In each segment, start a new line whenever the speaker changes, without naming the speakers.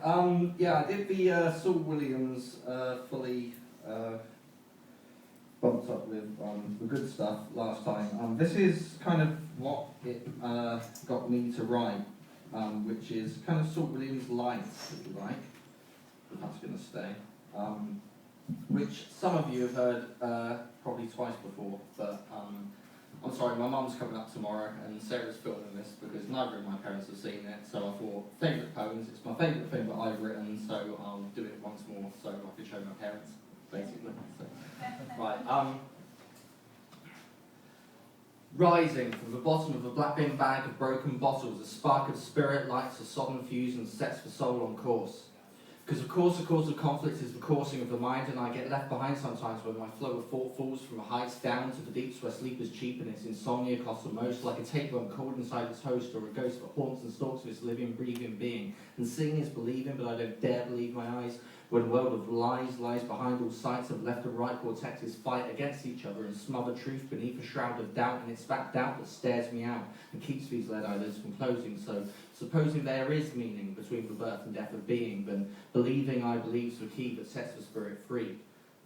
I did the Saul Williams fully bumped up with the good stuff last time. This is kind of what it got me to write, which is kind of Saul Williams light, if you like. That's going to stay. Which some of you have heard probably twice before, but I'm sorry, my mum's coming up tomorrow and Sarah's filming this because neither of my parents have seen it, so I thought, favourite poems, it's my favourite thing that I've written, so I'll do it once more so I can show my parents, basically. So, right, rising from the bottom of a black bin bag of broken bottles, a spark of spirit lights a sodden fuse and sets the soul on course. Because of course the cause of conflict is the coursing of the mind, and I get left behind sometimes when my flow of thought falls from the heights down to the deeps where sleep is cheap and its insomnia costs the most, like a tapeworm cold inside its host, or a ghost that haunts and stalks of its living, breathing being. And seeing is believing, but I don't dare believe my eyes, when a world of lies lies behind all sights of left and right cortexes fight against each other and smother truth beneath a shroud of doubt, and it's that doubt that stares me out and keeps these lead eyelids from closing. So, supposing there is meaning between the birth and death of being, then believing I believe's the key that sets the spirit free.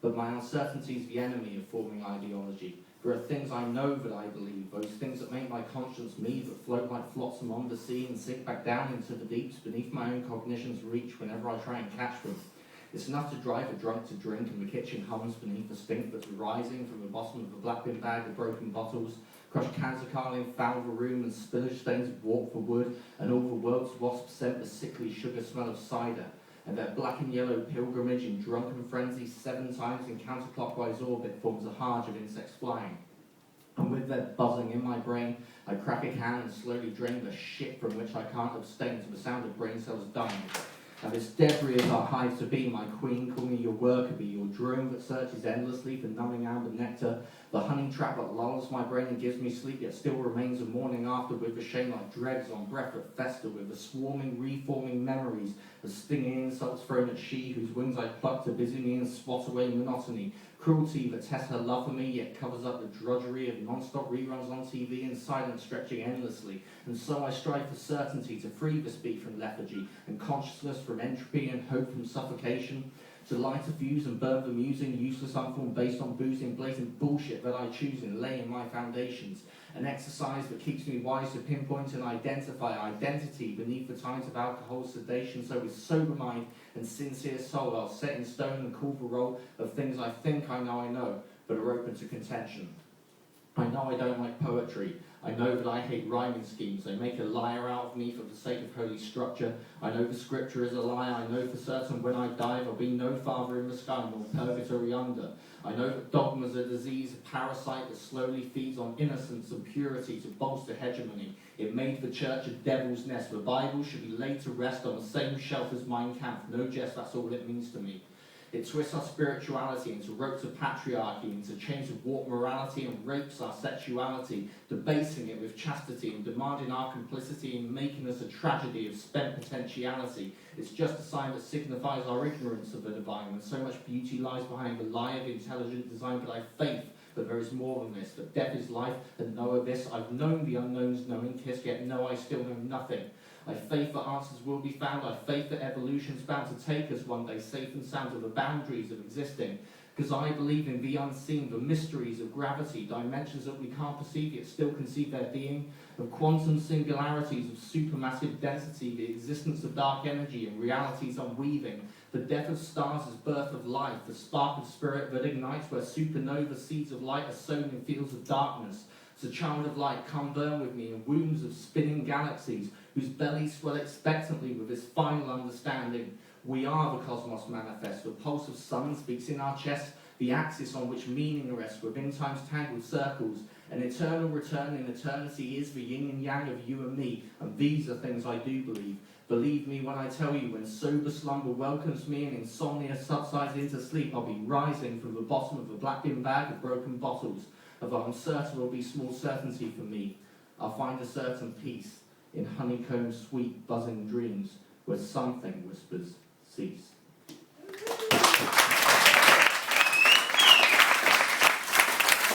But my uncertainty's the enemy of forming ideology. There are things I know that I believe, those things that make my conscience me, that float like flotsam on the sea and sink back down into the deeps beneath my own cognition's reach whenever I try and catch them. It's enough to drive a drunk to drink, and the kitchen hums beneath the stink that's rising from the bottom of a black bin bag of broken bottles. Crushed cans of carling foul the room, and spillage stains of warp for wood, and all the world's wasps scent the sickly sugar smell of cider. And their black and yellow pilgrimage in drunken frenzy 7 times in counterclockwise orbit forms a barrage of insects flying. And with their buzzing in my brain, I crack a can and slowly drain the shit from which I can't abstain to the sound of brain cells dying. Now this debris is our hive to be, my queen, call me your worker bee, your drone that searches endlessly for numbing amber nectar, the honey trap that lulls my brain and gives me sleep, yet still remains a morning after with the shame like dregs on breath that fester, with the swarming, reforming memories, the stinging insults thrown at she, whose wings I pluck to busy me and swat away monotony, cruelty that tests her love for me, yet covers up the drudgery of non-stop reruns on TV and silence stretching endlessly. And so I strive for certainty, to free the speed from lethargy, and consciousness from entropy, and hope from suffocation, to light a fuse and burn the musing, useless unformed based on boozing, blatant bullshit that I choose in laying my foundations. An exercise that keeps me wise to pinpoint and identify identity beneath the tides of alcohol sedation. So with sober mind and sincere soul, I'll set in stone and call the roll of things I think I know, but are open to contention. I know I don't like poetry. I know that I hate rhyming schemes. They make a liar out of me for the sake of holy structure. I know the scripture is a lie. I know for certain when I die there'll be no father in the sky nor purgatory under. I know that dogma's a disease, a parasite that slowly feeds on innocence and purity to bolster hegemony. It made the church a devil's nest. The Bible should be laid to rest on the same shelf as Mein Kampf. No jest, that's all it means to me. It twists our spirituality into ropes of patriarchy, into chains of warped morality, and rapes our sexuality, debasing it with chastity and demanding our complicity in making us a tragedy of spent potentiality. It's just a sign that signifies our ignorance of the divine, when so much beauty lies behind the lie of intelligent design. But I have faith that there is more than this, that death is life, and know of this. I've known the unknown's knowing kiss, yet know I still know nothing. I have faith that answers will be found. I have faith that evolution's bound to take us one day safe and sound to the boundaries of existing. Because I believe in the unseen, the mysteries of gravity, dimensions that we can't perceive yet still conceive their being, of quantum singularities, of supermassive density, the existence of dark energy and realities unweaving, the death of stars as birth of life, the spark of spirit that ignites where supernova seeds of light are sown in fields of darkness. So child of light, come burn with me in wombs of spinning galaxies, whose bellies swell expectantly with this final understanding. We are the cosmos manifest. The pulse of sun speaks in our chest, the axis on which meaning rests within time's tangled circles. An eternal return in eternity is the yin and yang of you and me, and these are things I do believe. Believe me when I tell you, when sober slumber welcomes me and insomnia subsides into sleep, I'll be rising from the bottom of a black bin bag of broken bottles. Of uncertain will be small certainty for me. I'll find a certain peace in honeycomb sweet buzzing dreams, where something whispers cease.